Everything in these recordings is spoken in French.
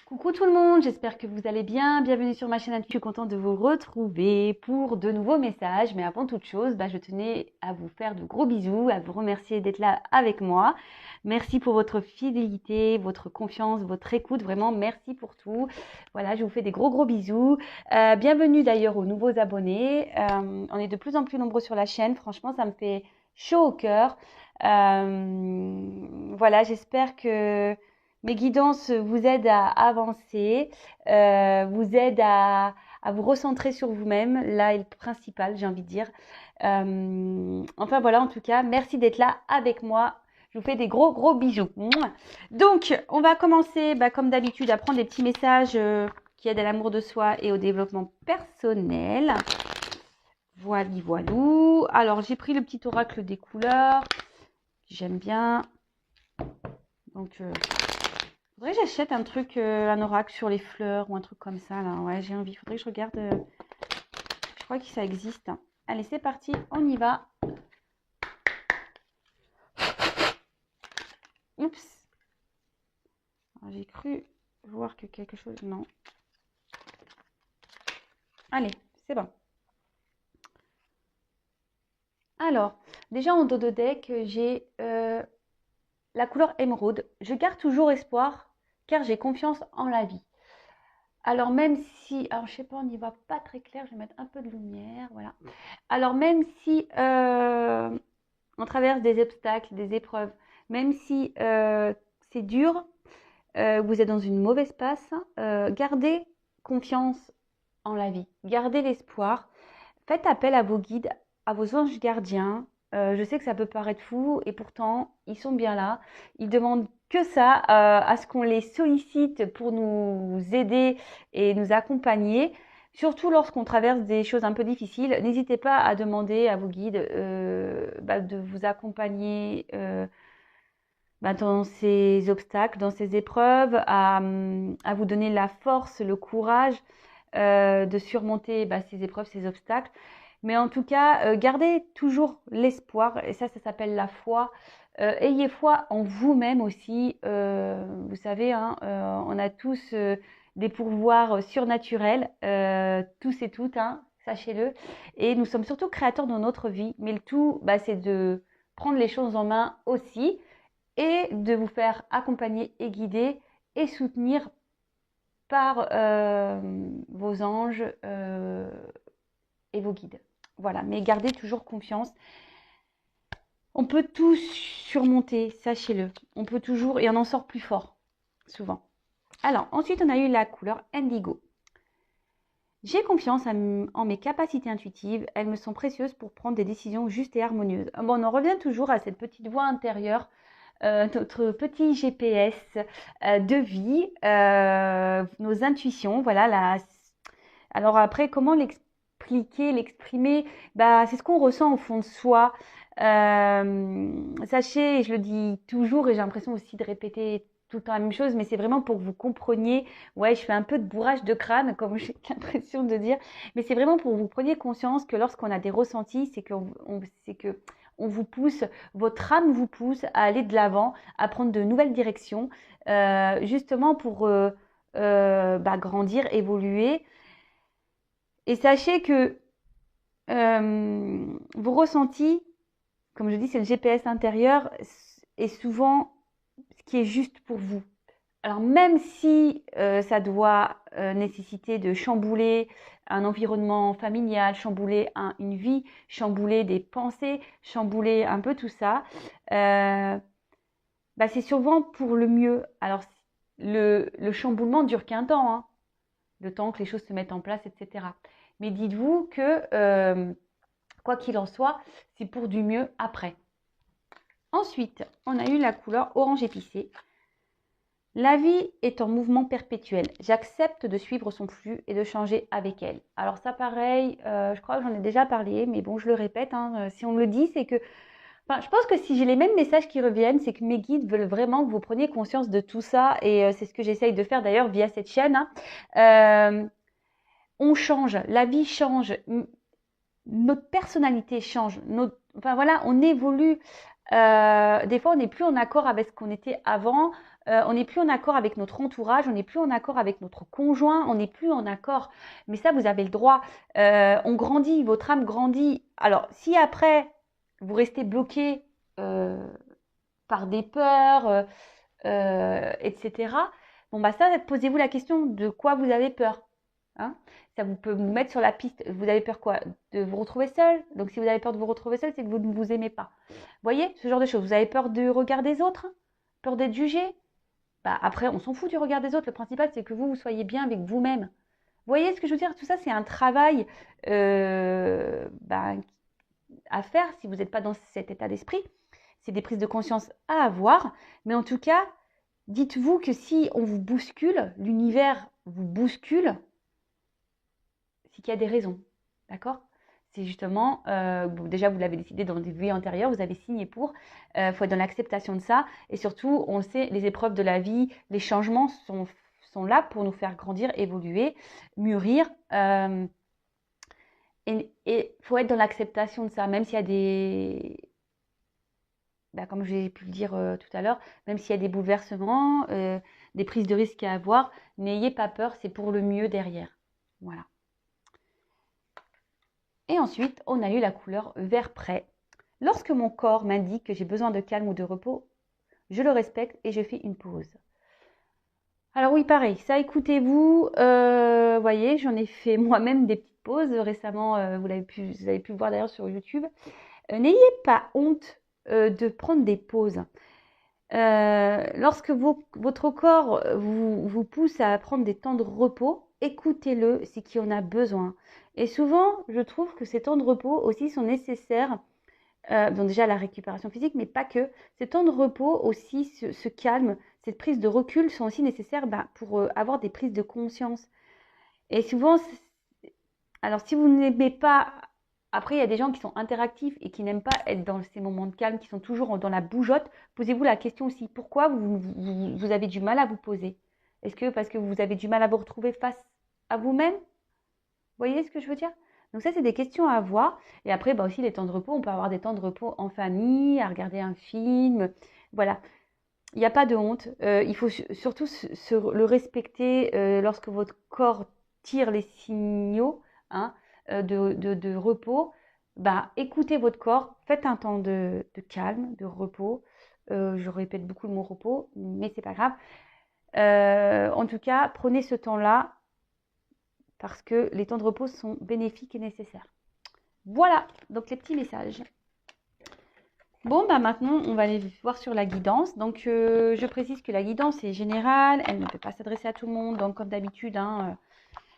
Coucou tout le monde, j'espère que vous allez bien. Bienvenue sur ma chaîne. Je suis contente de vous retrouver pour de nouveaux messages. Mais avant toute chose, je tenais à vous faire de gros bisous, à vous remercier d'être là avec moi. Merci pour votre fidélité, votre confiance, votre écoute. Vraiment, merci pour tout. Voilà, je vous fais des gros bisous. Bienvenue d'ailleurs aux nouveaux abonnés. On est de plus en plus nombreux sur la chaîne. Franchement, ça me fait chaud au cœur. Voilà, j'espère que mes guidances vous aident à avancer, vous aident à vous recentrer sur vous-même. Là est le principal, j'ai envie de dire. Enfin voilà, en tout cas, merci d'être là avec moi. Je vous fais des gros bisous. Mouah. Donc, on va commencer, comme d'habitude, à prendre des petits messages qui aident à l'amour de soi et au développement personnel. Voilou. Alors, j'ai pris le petit oracle des couleurs. J'aime bien. Donc, faudrait que j'achète un truc, un oracle sur les fleurs ou un truc comme ça, là. Ouais, j'ai envie. Faudrait que je regarde. Je crois que ça existe. Allez, c'est parti. On y va. Oups. J'ai cru voir que quelque chose... Non. Allez, c'est bon. Alors, déjà en dos de deck, j'ai la couleur émeraude. Je garde toujours espoir car j'ai confiance en la vie. Alors même si, alors je sais pas, on n'y va pas très clair, je vais mettre un peu de lumière, voilà. Alors même si on traverse des obstacles, des épreuves, même si c'est dur, vous êtes dans une mauvaise passe, gardez confiance en la vie, gardez l'espoir, faites appel à vos guides, à vos anges gardiens. Je sais que ça peut paraître fou et pourtant ils sont bien là. Ils demandent que ça, à ce qu'on les sollicite pour nous aider et nous accompagner. Surtout lorsqu'on traverse des choses un peu difficiles, n'hésitez pas à demander à vos guides de vous accompagner dans ces obstacles, dans ces épreuves, à vous donner la force, le courage de surmonter ces épreuves, ces obstacles. Mais en tout cas, gardez toujours l'espoir, et ça s'appelle la foi. Ayez foi en vous-même aussi. Vous savez, hein, on a tous des pouvoirs surnaturels, tous et toutes, hein, sachez-le. Et nous sommes surtout créateurs de notre vie. Mais le tout, c'est de prendre les choses en main aussi et de vous faire accompagner et guider et soutenir par vos anges et vos guides. Voilà, mais gardez toujours confiance. On peut tout surmonter, sachez-le. On peut toujours, et on en sort plus fort, souvent. Alors, ensuite, on a eu la couleur indigo. J'ai confiance en mes capacités intuitives. Elles me sont précieuses pour prendre des décisions justes et harmonieuses. Bon, on en revient toujours à cette petite voix intérieure, notre petit GPS de vie, nos intuitions. Voilà. Alors après, comment l'exprimer, c'est ce qu'on ressent au fond de soi. Sachez, et je le dis toujours, et j'ai l'impression aussi de répéter tout le temps la même chose, mais c'est vraiment pour que vous compreniez. Ouais, je fais un peu de bourrage de crâne, comme j'ai l'impression de dire, mais c'est vraiment pour que vous preniez conscience que lorsqu'on a des ressentis, c'est que on vous pousse, votre âme vous pousse à aller de l'avant, à prendre de nouvelles directions, justement pour grandir, évoluer. Et sachez que vos ressentis, comme je dis, c'est le GPS intérieur, est souvent ce qui est juste pour vous. Alors même si ça doit nécessiter de chambouler un environnement familial, chambouler une vie, chambouler des pensées, chambouler un peu tout ça, c'est souvent pour le mieux. Alors le chamboulement dure qu'un temps, hein, le temps que les choses se mettent en place, etc. Mais dites-vous que quoi qu'il en soit, c'est pour du mieux après. Ensuite, on a eu la couleur orange épicé. La vie est en mouvement perpétuel. J'accepte de suivre son flux et de changer avec elle. Alors ça, pareil, je crois que j'en ai déjà parlé, mais bon, je le répète, hein, si on me le dit, c'est que... je pense que si j'ai les mêmes messages qui reviennent, c'est que mes guides veulent vraiment que vous preniez conscience de tout ça, et c'est ce que j'essaye de faire d'ailleurs via cette chaîne. Hein. On change, la vie change, notre personnalité change, on évolue Des fois, on n'est plus en accord avec ce qu'on était avant. On n'est plus en accord avec notre entourage. On n'est plus en accord avec notre conjoint. On n'est plus en accord. Mais ça, vous avez le droit. On grandit. Votre âme grandit. Alors, si après, vous restez bloqué par des peurs, etc. Bon, bah ça, posez-vous la question de quoi vous avez peur. Hein, ça vous peut vous mettre sur la piste. Vous avez peur quoi? De vous retrouver seul. Donc si vous avez peur de vous retrouver seul, c'est que vous ne vous aimez pas. Vous voyez, ce genre de choses. Vous avez peur du regard des autres? Peur d'être jugé? Bah, après, on s'en fout du regard des autres. Le principal, c'est que vous soyez bien avec vous-même. Vous voyez ce que je veux dire? Tout ça, c'est un travail à faire si vous n'êtes pas dans cet état d'esprit. C'est des prises de conscience à avoir. Mais en tout cas, dites-vous que si on vous bouscule, l'univers vous bouscule, c'est qu'il y a des raisons. D'accord? C'est justement, déjà vous l'avez décidé dans des vies antérieures, vous avez signé pour, faut être dans l'acceptation de ça. Et surtout, on sait, les épreuves de la vie, les changements sont là pour nous faire grandir, évoluer, mûrir. Et faut être dans l'acceptation de ça, même s'il y a des... comme j'ai pu le dire tout à l'heure, même s'il y a des bouleversements, des prises de risques à avoir, n'ayez pas peur, c'est pour le mieux derrière. Voilà. Et ensuite, on a eu la couleur vert prêt. Lorsque mon corps m'indique que j'ai besoin de calme ou de repos, je le respecte et je fais une pause. Alors oui, pareil, ça écoutez-vous, voyez, j'en ai fait moi-même des petites pauses récemment, vous avez pu le voir d'ailleurs sur YouTube. N'ayez pas honte de prendre des pauses. Lorsque votre corps vous pousse à prendre des temps de repos, écoutez-le, c'est qu'il en a besoin. Et souvent, je trouve que ces temps de repos aussi sont nécessaires, donc déjà la récupération physique, mais pas que. Ces temps de repos aussi, ce calme, cette prise de recul sont aussi nécessaires pour avoir des prises de conscience. Et souvent, alors si vous n'aimez pas... Après, il y a des gens qui sont interactifs et qui n'aiment pas être dans ces moments de calme, qui sont toujours dans la bougeotte. Posez-vous la question aussi, pourquoi vous avez du mal à vous poser? Est-ce que parce que vous avez du mal à vous retrouver face à vous-même? Vous voyez ce que je veux dire? Donc ça, c'est des questions à avoir. Et après, aussi les temps de repos, on peut avoir des temps de repos en famille, à regarder un film. Voilà, il n'y a pas de honte. Il faut surtout le respecter lorsque votre corps tire les signaux, hein, de repos. Écoutez votre corps, faites un temps de calme, de repos. Je répète beaucoup le mot repos, mais c'est pas grave. En tout cas, prenez ce temps-là parce que les temps de repos sont bénéfiques et nécessaires. Voilà, donc les petits messages. Bon, maintenant, on va aller voir sur la guidance. Donc, je précise que la guidance est générale. Elle ne peut pas s'adresser à tout le monde. Donc, comme d'habitude,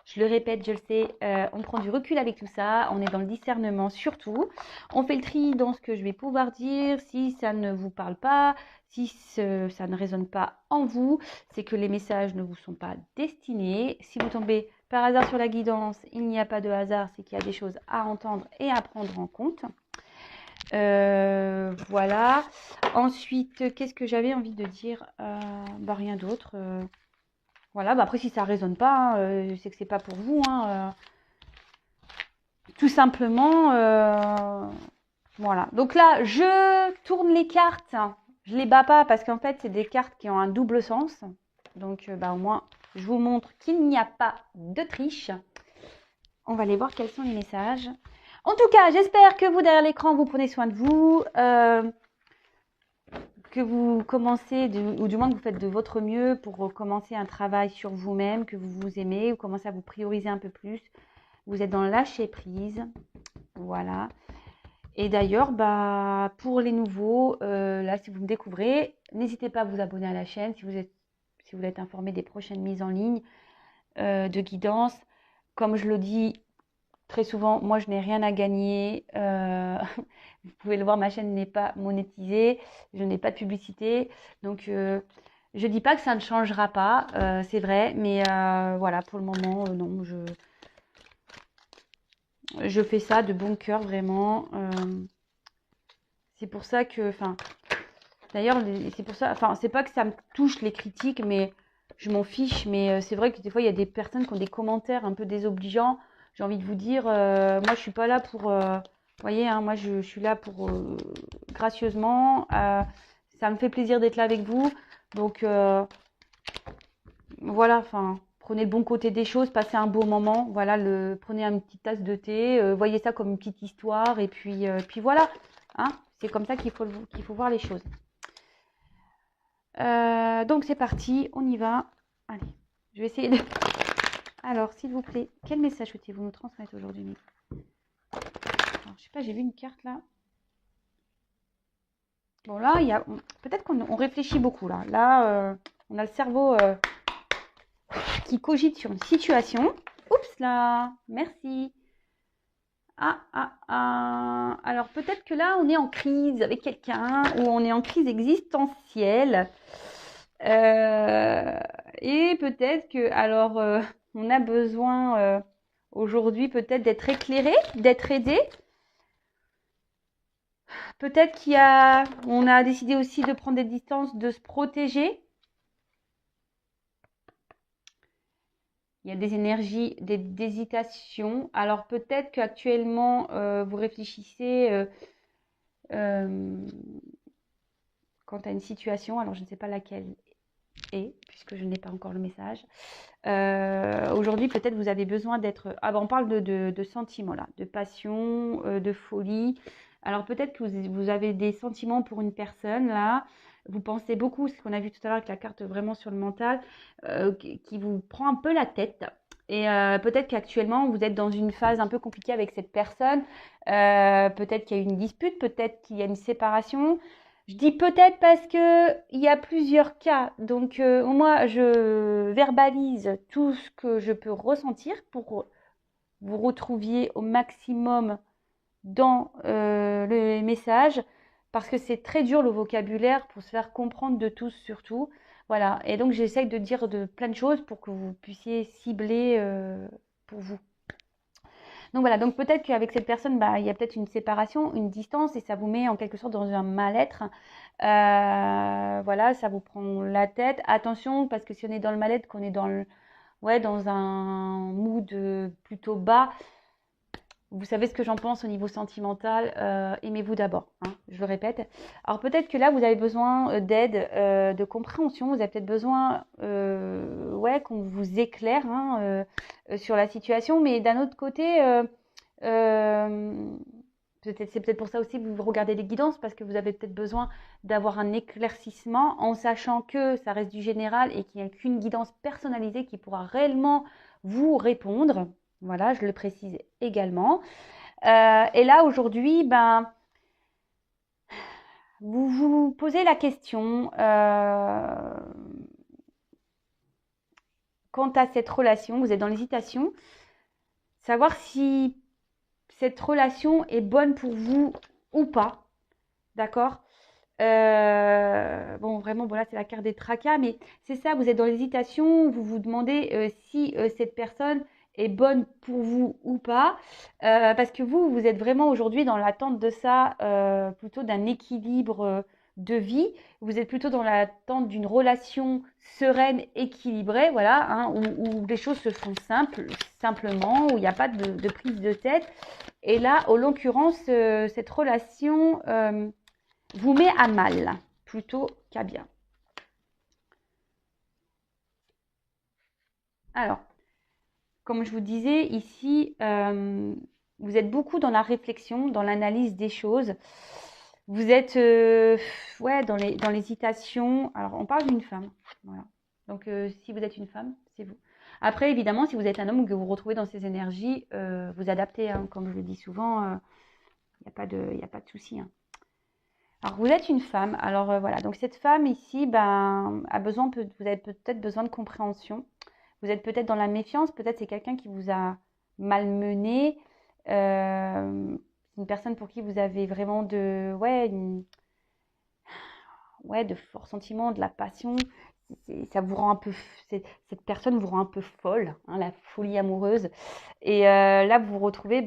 je le répète, je le sais, on prend du recul avec tout ça. On est dans le discernement surtout. On fait le tri dans ce que je vais pouvoir dire. Si ça ne vous parle pas, si ça ne résonne pas en vous, c'est que les messages ne vous sont pas destinés. Si vous tombez par hasard sur la guidance, il n'y a pas de hasard. C'est qu'il y a des choses à entendre et à prendre en compte. Voilà. Ensuite, qu'est-ce que j'avais envie de dire? Rien d'autre. Voilà. Après, si ça résonne pas, c'est que c'est pas pour vous. Tout simplement. Voilà. Donc là, je tourne les cartes. Je les bats pas parce qu'en fait, c'est des cartes qui ont un double sens. Donc, au moins, je vous montre qu'il n'y a pas de triche. On va aller voir quels sont les messages. En tout cas, j'espère que vous, derrière l'écran, vous prenez soin de vous, que vous commencez, ou du moins que vous faites de votre mieux pour commencer un travail sur vous-même, que vous vous aimez, vous commencez à vous prioriser un peu plus. Vous êtes dans le lâcher-prise. Voilà. Et d'ailleurs, pour les nouveaux, là, si vous me découvrez, n'hésitez pas à vous abonner à la chaîne si vous voulez être informé des prochaines mises en ligne de guidance. Comme je le dis très souvent, moi, je n'ai rien à gagner. Vous pouvez le voir, ma chaîne n'est pas monétisée. Je n'ai pas de publicité. Donc, je ne dis pas que ça ne changera pas. C'est vrai. Mais voilà, pour le moment, non. Je fais ça de bon cœur, vraiment. C'est pour ça que... D'ailleurs, c'est pour ça... c'est pas que ça me touche les critiques, mais je m'en fiche. Mais c'est vrai que des fois, il y a des personnes qui ont des commentaires un peu désobligeants. J'ai envie de vous dire, moi, je suis pas là voyez, hein, moi, je suis là pour gracieusement. Ça me fait plaisir d'être là avec vous. Donc, voilà, enfin, prenez le bon côté des choses, passez un beau moment. Voilà, prenez une petite tasse de thé, voyez ça comme une petite histoire. Et puis voilà, hein, c'est comme ça qu'il faut voir les choses. Donc, c'est parti, on y va. Allez, je vais essayer de... Alors, s'il vous plaît, quel message souhaitez-vous nous transmettre aujourd'hui? Alors, je sais pas, j'ai vu une carte là. Bon, là, il y a... peut-être qu'on réfléchit beaucoup là. Là, on a le cerveau qui cogite sur une situation. Oups là, merci. Alors, peut-être que là, on est en crise avec quelqu'un ou on est en crise existentielle. Et peut-être que, alors, on a besoin aujourd'hui peut-être d'être éclairé, d'être aidé. Peut-être on a décidé aussi de prendre des distances, de se protéger. Il y a des énergies, des hésitations. Alors peut-être qu'actuellement, vous réfléchissez quant à une situation. Alors je ne sais pas laquelle est, puisque je n'ai pas encore le message. Aujourd'hui, peut-être vous avez besoin d'être... Ah ben, on parle de sentiments là, de passion, de folie. Alors peut-être que vous avez des sentiments pour une personne là. Vous pensez beaucoup, ce qu'on a vu tout à l'heure avec la carte vraiment sur le mental, qui vous prend un peu la tête. Et peut-être qu'actuellement, vous êtes dans une phase un peu compliquée avec cette personne. Peut-être qu'il y a une dispute, peut-être qu'il y a une séparation. Je dis peut-être parce que il y a plusieurs cas. Donc, moi, je verbalise tout ce que je peux ressentir pour vous retrouviez au maximum dans le message. Parce que c'est très dur le vocabulaire pour se faire comprendre de tous surtout. Voilà. Et donc, j'essaye de dire plein de choses pour que vous puissiez cibler pour vous. Donc voilà, donc peut-être qu'avec cette personne, bah, il y a peut-être une séparation, une distance, et ça vous met en quelque sorte dans un mal-être. Voilà, ça vous prend la tête. Attention, parce que si on est dans le mal-être, qu'on est dans un mood plutôt bas, vous savez ce que j'en pense au niveau sentimental, aimez-vous d'abord, hein, je le répète. Alors peut-être que là, vous avez besoin d'aide, de compréhension, vous avez peut-être besoin qu'on vous éclaire hein, sur la situation, mais d'un autre côté, c'est peut-être pour ça aussi que vous regardez les guidances, parce que vous avez peut-être besoin d'avoir un éclaircissement en sachant que ça reste du général et qu'il n'y a qu'une guidance personnalisée qui pourra réellement vous répondre. Voilà, je le précise également. Et là, aujourd'hui, ben, vous vous posez la question quant à cette relation, vous êtes dans l'hésitation, savoir si cette relation est bonne pour vous ou pas, d'accord? Bon, vraiment, bon là, c'est la carte des tracas, mais c'est ça, vous êtes dans l'hésitation, vous vous demandez si cette personne est bonne pour vous ou pas, parce que vous êtes vraiment aujourd'hui dans l'attente de ça, plutôt d'un équilibre de vie. Vous êtes plutôt dans l'attente d'une relation sereine, équilibrée, voilà, hein, où les choses se font simplement, où il n'y a pas de prise de tête. Et là, en l'occurrence, cette relation vous met à mal plutôt qu'à bien. Alors, comme je vous disais ici, vous êtes beaucoup dans la réflexion, dans l'analyse des choses. Vous êtes dans l'hésitation. Alors, on parle d'une femme. Voilà. Donc, si vous êtes une femme, c'est vous. Après, évidemment, si vous êtes un homme ou que vous vous retrouvez dans ces énergies, vous adaptez. Hein, comme je le dis souvent, il n'y a pas de souci. Hein. Alors, vous êtes une femme. Alors, voilà. Donc, cette femme ici, ben, vous avez peut-être besoin de compréhension. Vous êtes peut-être dans la méfiance. Peut-être c'est quelqu'un qui vous a malmené. Une personne pour qui vous avez vraiment de forts sentiments, de la passion. Ça vous rend un peu, cette personne vous rend un peu folle, hein, la folie amoureuse. Et là, vous vous retrouvez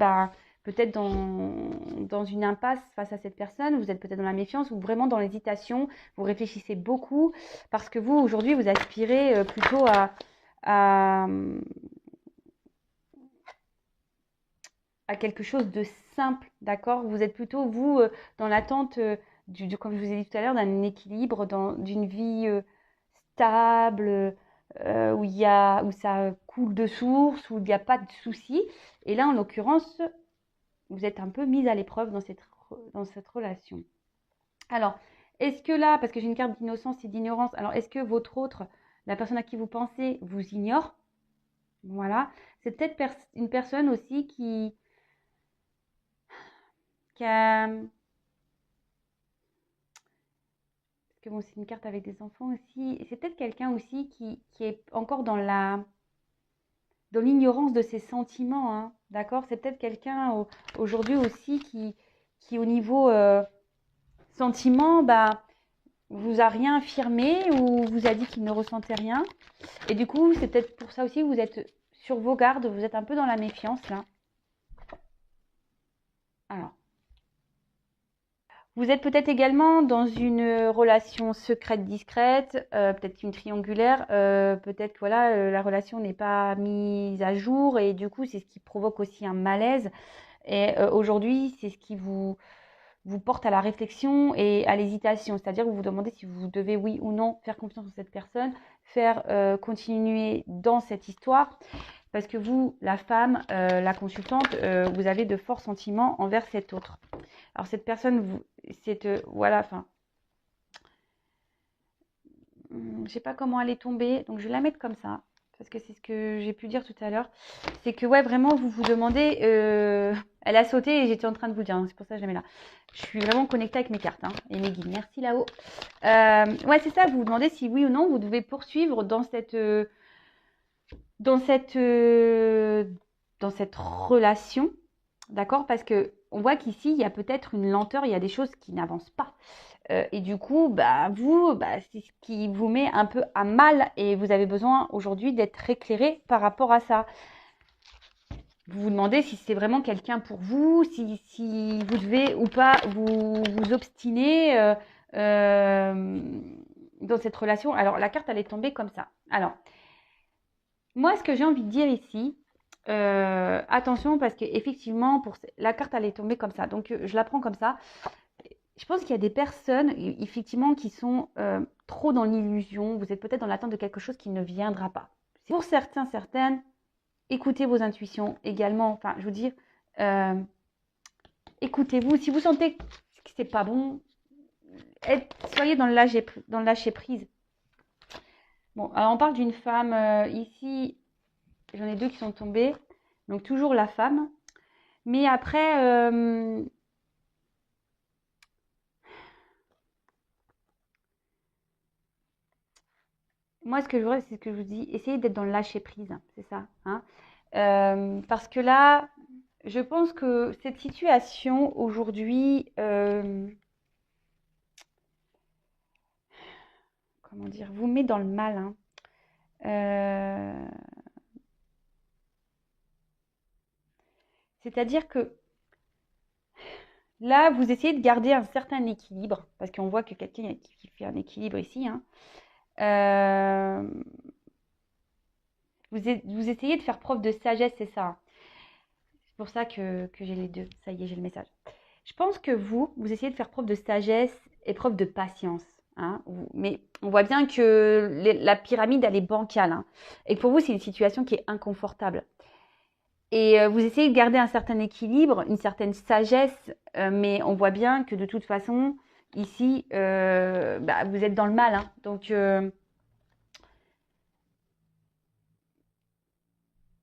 peut-être dans une impasse face à cette personne. Vous êtes peut-être dans la méfiance ou vraiment dans l'hésitation. Vous réfléchissez beaucoup parce que vous, aujourd'hui, vous aspirez plutôt à quelque chose de simple, d'accord? Vous êtes plutôt, vous, dans l'attente, comme je vous ai dit tout à l'heure, d'un équilibre, d'une vie stable, où ça coule de source, où il n'y a pas de soucis. Et là, en l'occurrence, vous êtes un peu mise à l'épreuve dans cette relation. Alors, est-ce que là, parce que j'ai une carte d'innocence et d'ignorance, alors est-ce que votre autre, la personne à qui vous pensez, vous ignore? Voilà. C'est peut-être une personne aussi qui a... Parce que bon, c'est une carte avec des enfants aussi. C'est peut-être quelqu'un aussi qui est encore dans l'ignorance de ses sentiments, hein, d'accord? C'est peut-être quelqu'un aujourd'hui aussi qui au niveau sentiment, bah, vous a rien affirmé ou vous a dit qu'il ne ressentait rien. Et du coup, c'est peut-être pour ça aussi que vous êtes sur vos gardes, vous êtes un peu dans la méfiance là. Alors, vous êtes peut-être également dans une relation secrète discrète, peut-être une triangulaire, peut-être que voilà, la relation n'est pas mise à jour et du coup, c'est ce qui provoque aussi un malaise. Et aujourd'hui, c'est ce qui vous porte à la réflexion et à l'hésitation. C'est-à-dire que vous vous demandez si vous devez, oui ou non, faire confiance en cette personne, faire continuer dans cette histoire. Parce que vous, la femme, la consultante, vous avez de forts sentiments envers cet autre. Alors cette personne, voilà, enfin, je sais pas comment elle est tombée, donc je vais la mettre comme ça, parce que c'est ce que j'ai pu dire tout à l'heure. C'est que ouais, vraiment, vous vous demandez, elle a sauté et j'étais en train de vous dire, hein, c'est pour ça que je la mets là. Je suis vraiment connectée avec mes cartes hein, et mes guides. Merci là-haut. Ouais, c'est ça, vous vous demandez si oui ou non, vous devez poursuivre dans cette relation, d'accord? Parce que on voit qu'ici, il y a peut-être une lenteur, il y a des choses qui n'avancent pas. Et du coup, bah, c'est ce qui vous met un peu à mal et vous avez besoin aujourd'hui d'être éclairé par rapport à ça. Vous vous demandez si c'est vraiment quelqu'un pour vous, si vous devez ou pas vous obstiner dans cette relation. Alors, la carte, elle est tombée comme ça. Alors, moi, ce que j'ai envie de dire ici, attention parce qu'effectivement, la carte, elle est tombée comme ça. Donc, je la prends comme ça. Je pense qu'il y a des personnes, effectivement, qui sont trop dans l'illusion. Vous êtes peut-être dans l'attente de quelque chose qui ne viendra pas. Pour certains, certaines, écoutez vos intuitions également. Enfin, je veux dire, écoutez-vous. Si vous sentez que c'est pas bon, soyez dans le lâcher prise. Bon, alors on parle d'une femme ici. J'en ai deux qui sont tombés. Donc toujours la femme. Mais après, moi, ce que je voudrais, c'est ce que je vous dis, essayez d'être dans le lâcher prise, c'est ça. Hein. Parce que là, je pense que cette situation aujourd'hui, comment dire, vous met dans le mal. Hein. C'est-à-dire que là, vous essayez de garder un certain équilibre, parce qu'on voit que quelqu'un qui fait un équilibre ici. Hein. Vous essayez de faire preuve de sagesse, c'est ça. C'est pour ça que j'ai les deux. Ça y est, j'ai le message. Je pense que vous essayez de faire preuve de sagesse et preuve de patience. Hein, mais on voit bien que la pyramide, elle est bancale. Hein, et pour vous, c'est une situation qui est inconfortable. Et vous essayez de garder un certain équilibre, une certaine sagesse, mais on voit bien que de toute façon, ici, vous êtes dans le mal. Hein, donc,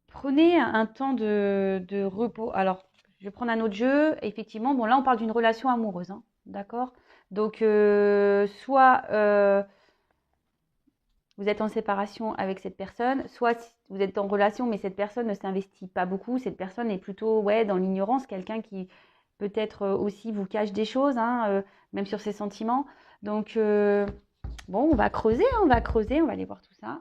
prenez un temps de repos. Alors, je vais prendre un autre jeu. Effectivement, bon, là, on parle d'une relation amoureuse. Hein, d'accord? Donc, soit vous êtes en séparation avec cette personne, soit vous êtes en relation, mais cette personne ne s'investit pas beaucoup. Cette personne est plutôt ouais, dans l'ignorance, quelqu'un qui peut-être aussi vous cache des choses, hein, même sur ses sentiments. Donc, bon, on va creuser, on va aller voir tout ça.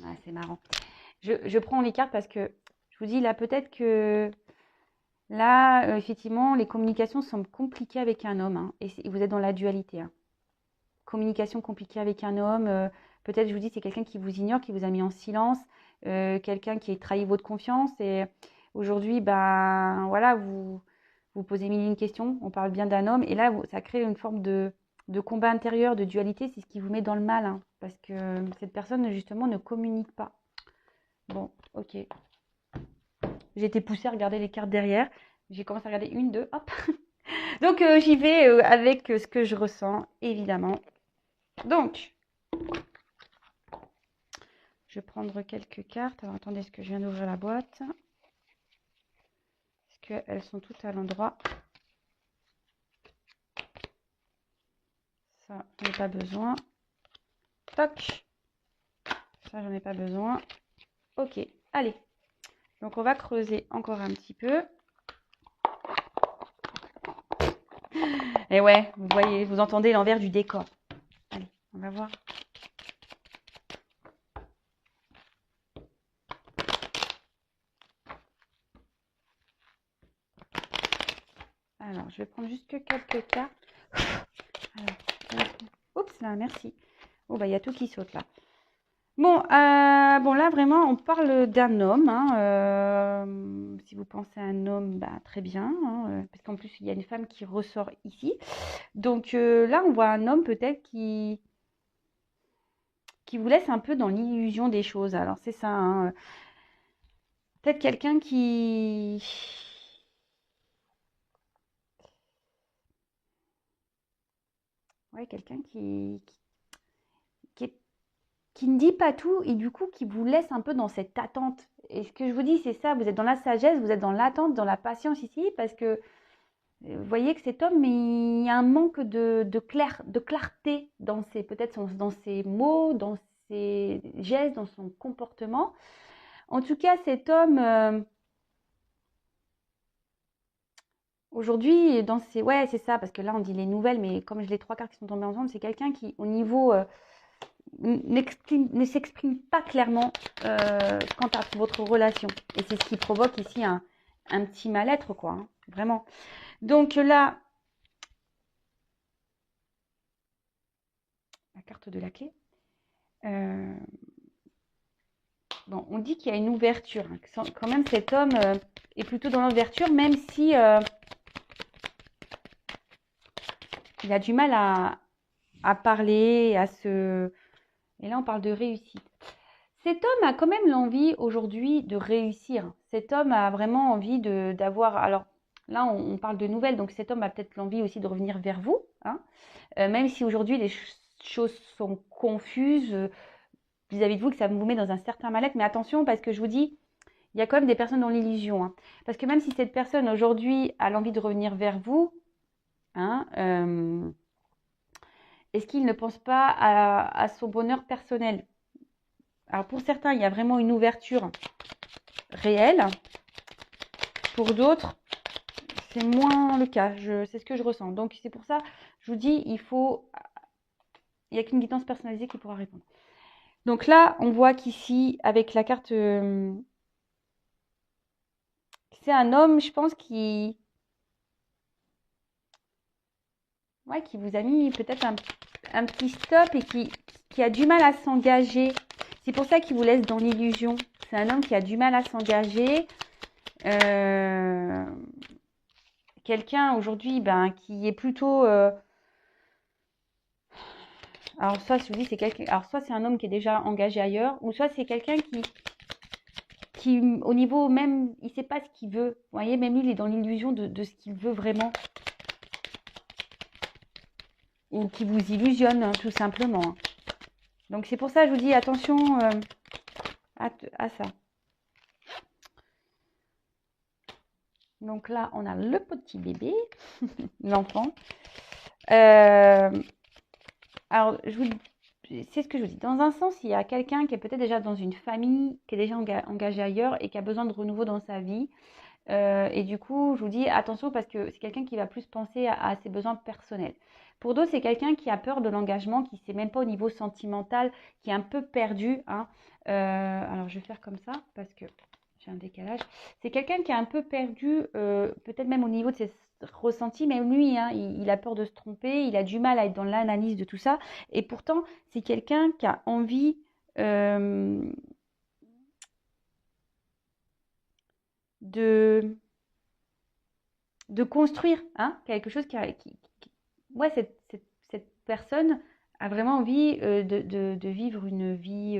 Ah, c'est marrant. Je prends les cartes parce que je vous dis là, peut-être que là, effectivement, les communications semblent compliquées avec un homme hein, et vous êtes dans la dualité. Hein. communication compliquée avec un homme. Peut-être, je vous dis, c'est quelqu'un qui vous ignore, qui vous a mis en silence, quelqu'un qui a trahi votre confiance. Et aujourd'hui, ben voilà, vous posez mille et une questions. On parle bien d'un homme. Et là, ça crée une forme de combat intérieur, de dualité. C'est ce qui vous met dans le mal, hein, parce que cette personne, justement, ne communique pas. Bon, ok. J'ai été poussée à regarder les cartes derrière. J'ai commencé à regarder une, deux, hop. Donc, j'y vais avec ce que je ressens, évidemment. Donc, je vais prendre quelques cartes. Alors, attendez, est-ce que je viens d'ouvrir la boîte? Est-ce qu'elles sont toutes à l'endroit? Ça, j'en ai pas besoin. Toc. Ça, j'en ai pas besoin. Ok, allez. Donc, on va creuser encore un petit peu. Et ouais, vous voyez, vous entendez l'envers du décor. Allez, on va voir. Alors, je vais prendre juste quelques cartes. Alors, oups, là, merci. Oh, bah, il y a tout qui saute là. Bon, bon, là, vraiment, on parle d'un homme. Hein, si vous pensez à un homme, bah, très bien. Hein, parce qu'en plus, il y a une femme qui ressort ici. Donc là, on voit un homme peut-être qui vous laisse un peu dans l'illusion des choses. Alors, c'est ça. Hein, peut-être quelqu'un qui... Ouais, quelqu'un qui est qui ne dit pas tout et du coup qui vous laisse un peu dans cette attente. Et ce que je vous dis, c'est ça, vous êtes dans la sagesse, vous êtes dans l'attente, dans la patience ici, parce que vous voyez que cet homme, il y a un manque de clarté dans ses, peut-être dans ses mots, dans ses gestes, dans son comportement. En tout cas, cet homme, aujourd'hui, dans ses... Ouais, c'est ça, parce que là, on dit les nouvelles, mais comme j'ai les trois cartes qui sont tombées ensemble, c'est quelqu'un qui, au niveau... ne s'exprime pas clairement quant à votre relation. Et c'est ce qui provoque ici un petit mal-être, quoi. Hein, vraiment. Donc là, la carte de la clé. Bon, on dit qu'il y a une ouverture. Hein, quand même, cet homme est plutôt dans l'ouverture, même si il a du mal à parler, à se... Et là, on parle de réussite. Cet homme a quand même l'envie aujourd'hui de réussir. Cet homme a vraiment envie d'avoir... Alors là, on parle de nouvelles, donc cet homme a peut-être l'envie aussi de revenir vers vous. Hein, même si aujourd'hui, les choses sont confuses vis-à-vis de vous, que ça vous met dans un certain mal-être. Mais attention, parce que je vous dis, il y a quand même des personnes dans l'illusion. Hein, parce que même si cette personne aujourd'hui a l'envie de revenir vers vous, hein, est-ce qu'il ne pense pas à son bonheur personnel? Alors pour certains, il y a vraiment une ouverture réelle. Pour d'autres, c'est moins le cas. C'est ce que je ressens. Donc c'est pour ça, je vous dis, il n'y a qu'une guidance personnalisée qui pourra répondre. Donc là, on voit qu'ici, avec la carte, c'est un homme, je pense, qui vous a mis peut-être un petit stop et qui a du mal à s'engager. C'est pour ça qu'il vous laisse dans l'illusion. C'est un homme qui a du mal à s'engager. Quelqu'un aujourd'hui qui est plutôt... alors soit je vous dis c'est quelqu'un, alors soit c'est un homme qui est déjà engagé ailleurs, ou soit c'est quelqu'un qui au niveau même, il sait pas ce qu'il veut. Vous voyez, même lui, il est dans l'illusion de ce qu'il veut vraiment. Ou qui vous illusionne, hein, tout simplement. Hein. Donc c'est pour ça que je vous dis attention à ça. Donc là, on a le petit bébé, l'enfant. Alors, c'est ce que je vous dis. Dans un sens, il y a quelqu'un qui est peut-être déjà dans une famille, qui est déjà engagé ailleurs et qui a besoin de renouveau dans sa vie. Et du coup, je vous dis attention parce que c'est quelqu'un qui va plus penser à ses besoins personnels. Pour d'autres, c'est quelqu'un qui a peur de l'engagement, qui ne sait même pas au niveau sentimental, qui est un peu perdu. Hein. Alors, je vais faire comme ça parce que j'ai un décalage. C'est quelqu'un qui est un peu perdu, peut-être même au niveau de ressenti, même lui, hein, il a peur de se tromper, il a du mal à être dans l'analyse de tout ça. Et pourtant, c'est quelqu'un qui a envie de, de construire hein, quelque chose ouais, cette personne a vraiment envie de vivre une vie,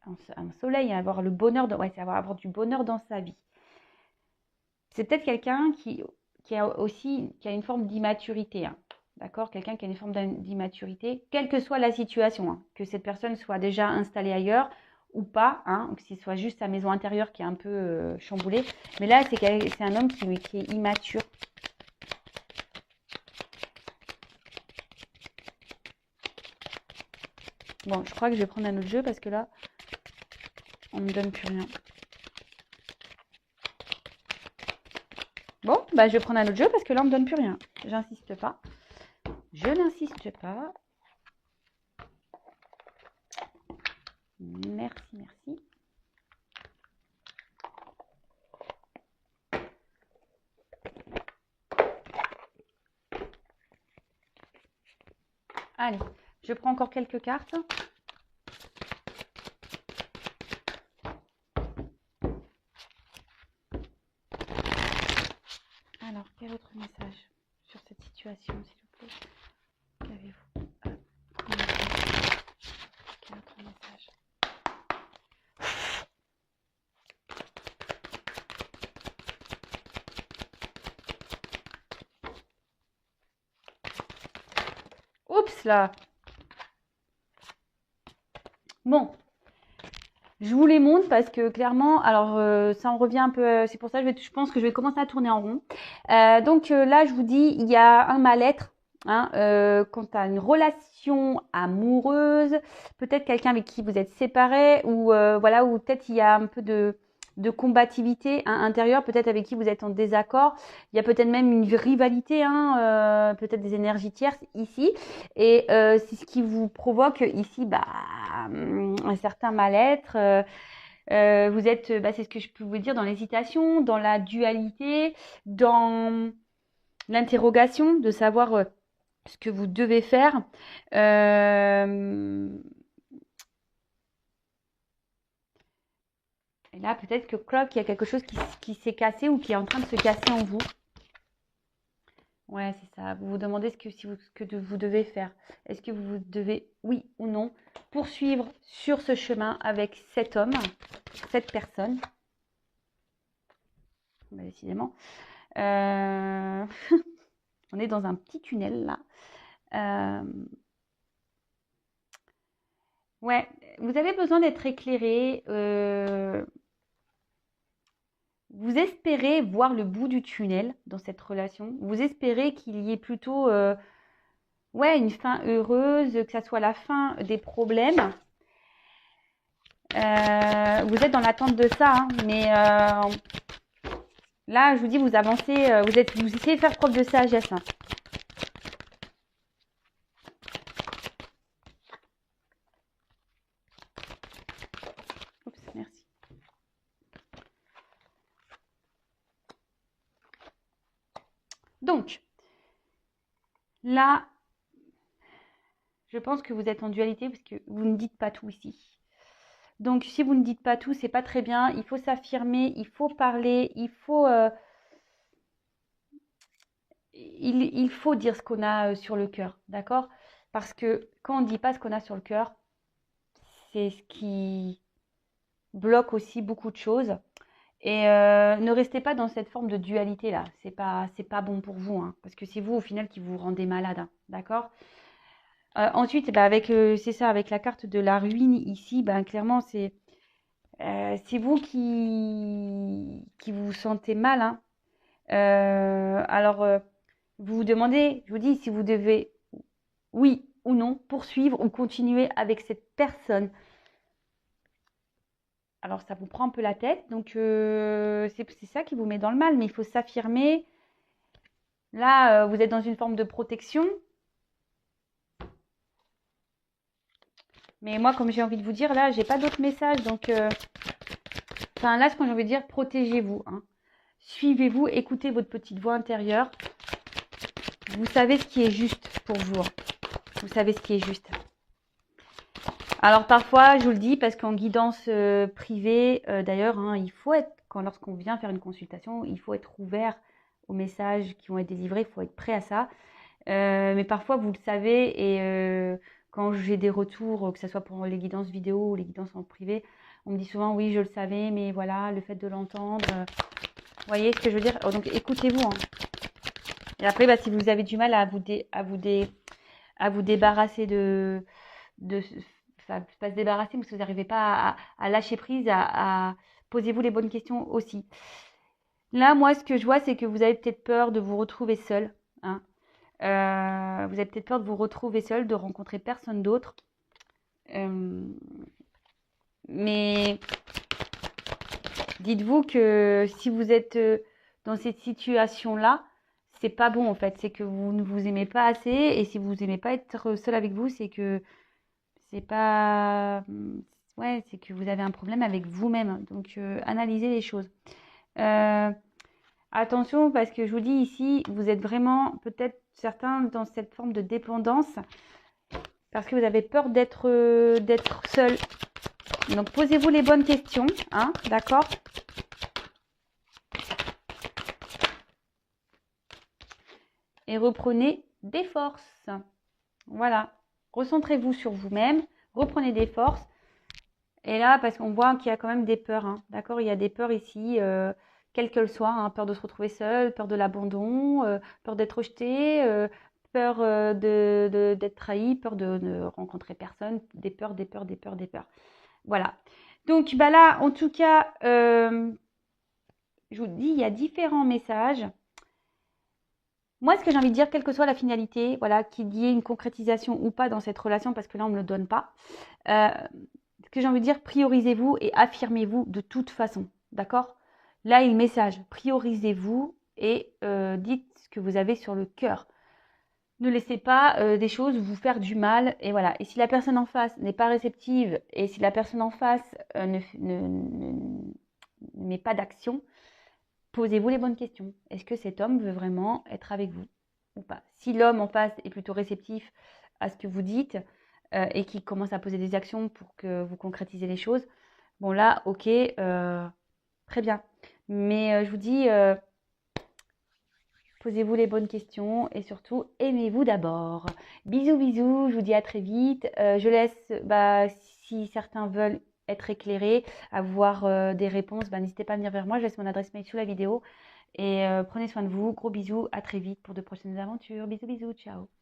un soleil, avoir le bonheur, ouais, c'est avoir du bonheur dans sa vie. C'est peut-être quelqu'un qui a aussi qui a une forme d'immaturité. Hein. D'accord? Quelqu'un qui a une forme d'immaturité, quelle que soit la situation, hein, que cette personne soit déjà installée ailleurs ou pas, hein, ou que ce soit juste sa maison intérieure qui est un peu chamboulée. Mais là, c'est un homme qui est immature. Bon, je crois que je vais prendre un autre jeu parce que là, on ne me donne plus rien. Bon, bah, je vais prendre un autre jeu parce que là, on ne me donne plus rien. J'insiste pas. Je n'insiste pas. Merci, merci. Allez, je prends encore quelques cartes. Alors, quel autre message sur cette situation, s'il vous plaît? Qu'avez-vous à communiquer? Quel autre message? Oups là. Bon, je vous les montre parce que clairement, alors ça en revient un peu, c'est pour ça que je pense que je vais commencer à tourner en rond. Donc là, je vous dis, il y a un mal-être hein, quant à une relation amoureuse, peut-être quelqu'un avec qui vous êtes séparés ou voilà, ou peut-être il y a un peu de combativité hein, intérieure, peut-être avec qui vous êtes en désaccord. Il y a peut-être même une rivalité, hein, peut-être des énergies tierces ici. Et c'est ce qui vous provoque ici bah, un certain mal-être. Vous êtes, bah, c'est ce que je peux vous dire, dans l'hésitation, dans la dualité, dans l'interrogation de savoir ce que vous devez faire. Et là, peut-être que Clock, il y a quelque chose qui s'est cassé ou qui est en train de se casser en vous. Ouais, c'est ça. Vous vous demandez ce que vous devez faire. Est-ce que vous devez, oui ou non, poursuivre sur ce chemin avec cet homme, cette personne. Bah, décidément. On est dans un petit tunnel là. Ouais, vous avez besoin d'être éclairé. Vous espérez voir le bout du tunnel dans cette relation. Vous espérez qu'il y ait plutôt ouais, une fin heureuse, que ça soit la fin des problèmes. Vous êtes dans l'attente de ça, hein, mais là, je vous dis, vous avancez, vous essayez de faire preuve de sagesse. Hein. Oups, merci. Donc, là, je pense que vous êtes en dualité parce que vous ne dites pas tout ici. Donc, si vous ne dites pas tout, c'est pas très bien. Il faut s'affirmer, il faut parler, il faut dire ce qu'on a sur le cœur, d'accord? Parce que quand on ne dit pas ce qu'on a sur le cœur, c'est ce qui bloque aussi beaucoup de choses. Et ne restez pas dans cette forme de dualité là. C'est pas bon pour vous, hein, parce que c'est vous au final qui vous rendez malade, hein, d'accord? Ensuite, bah, c'est ça, avec la carte de la ruine ici, bah, clairement c'est vous qui vous sentez mal, hein. Alors vous vous demandez, je vous dis, si vous devez oui ou non poursuivre ou continuer avec cette personne. Alors ça vous prend un peu la tête, donc c'est ça qui vous met dans le mal, mais il faut s'affirmer. Là, vous êtes dans une forme de protection. Mais moi, comme j'ai envie de vous dire, là, j'ai pas d'autres messages, donc enfin là, ce que j'ai envie de dire, protégez-vous. Hein. Suivez-vous, écoutez votre petite voix intérieure. Vous savez ce qui est juste pour vous. Vous savez ce qui est juste. Alors parfois, je vous le dis, parce qu'en guidance privée, d'ailleurs, hein, il faut être, lorsqu'on vient faire une consultation, il faut être ouvert aux messages qui vont être délivrés, il faut être prêt à ça. Mais parfois, vous le savez, et quand j'ai des retours, que ce soit pour les guidances vidéo ou les guidances en privé, on me dit souvent, oui, je le savais, mais voilà, le fait de l'entendre, vous voyez ce que je veux dire? Donc écoutez-vous, hein. Et après, bah, si vous avez du mal à vous débarrasser enfin, pas se débarrasser, parce que vous n'arrivez pas à lâcher prise, posez-vous les bonnes questions aussi. Là, moi, ce que je vois, c'est que vous avez peut-être peur de vous retrouver seul, hein. Vous avez peut-être peur de vous retrouver seul, de rencontrer personne d'autre. Mais dites-vous que si vous êtes dans cette situation-là, c'est pas bon en fait. C'est que vous ne vous aimez pas assez. Et si vous n'aimez pas être seul avec vous, c'est que c'est pas. Ouais, c'est que vous avez un problème avec vous-même. Donc, analysez les choses. Attention, parce que je vous dis ici, vous êtes vraiment peut-être certains dans cette forme de dépendance parce que vous avez peur d'être seul. Donc, posez-vous les bonnes questions, hein, d'accord? Et reprenez des forces. Voilà. Recentrez-vous sur vous-même, reprenez des forces. Et là, parce qu'on voit qu'il y a quand même des peurs, hein, d'accord? Il y a des peurs ici, quelles qu'elles soient, hein, peur de se retrouver seul, peur de l'abandon, peur d'être rejeté, peur d'être trahi, peur de ne rencontrer personne, des peurs, des peurs, des peurs, des peurs. Voilà. Donc bah là, en tout cas, je vous dis, il y a différents messages. Moi, ce que j'ai envie de dire, quelle que soit la finalité, voilà, qu'il y ait une concrétisation ou pas dans cette relation, parce que là, on ne me le donne pas, ce que j'ai envie de dire, priorisez-vous et affirmez-vous de toute façon, d'accord? Là, il y a le message, priorisez-vous et dites ce que vous avez sur le cœur. Ne laissez pas des choses vous faire du mal, et voilà. Et si la personne en face n'est pas réceptive, et si la personne en face ne met pas d'action, posez-vous les bonnes questions. Est-ce que cet homme veut vraiment être avec vous ou pas? Si l'homme en face est plutôt réceptif à ce que vous dites et qui commence à poser des actions pour que vous concrétisez les choses, bon là, ok, très bien. Mais je vous dis, posez-vous les bonnes questions et surtout, aimez-vous d'abord. Bisous, bisous, je vous dis à très vite. Je laisse, si certains veulent être éclairés, avoir des réponses, n'hésitez pas à venir vers moi. Je laisse mon adresse mail sous la vidéo. Et prenez soin de vous. Gros bisous. À très vite pour de prochaines aventures. Bisous, bisous. Ciao.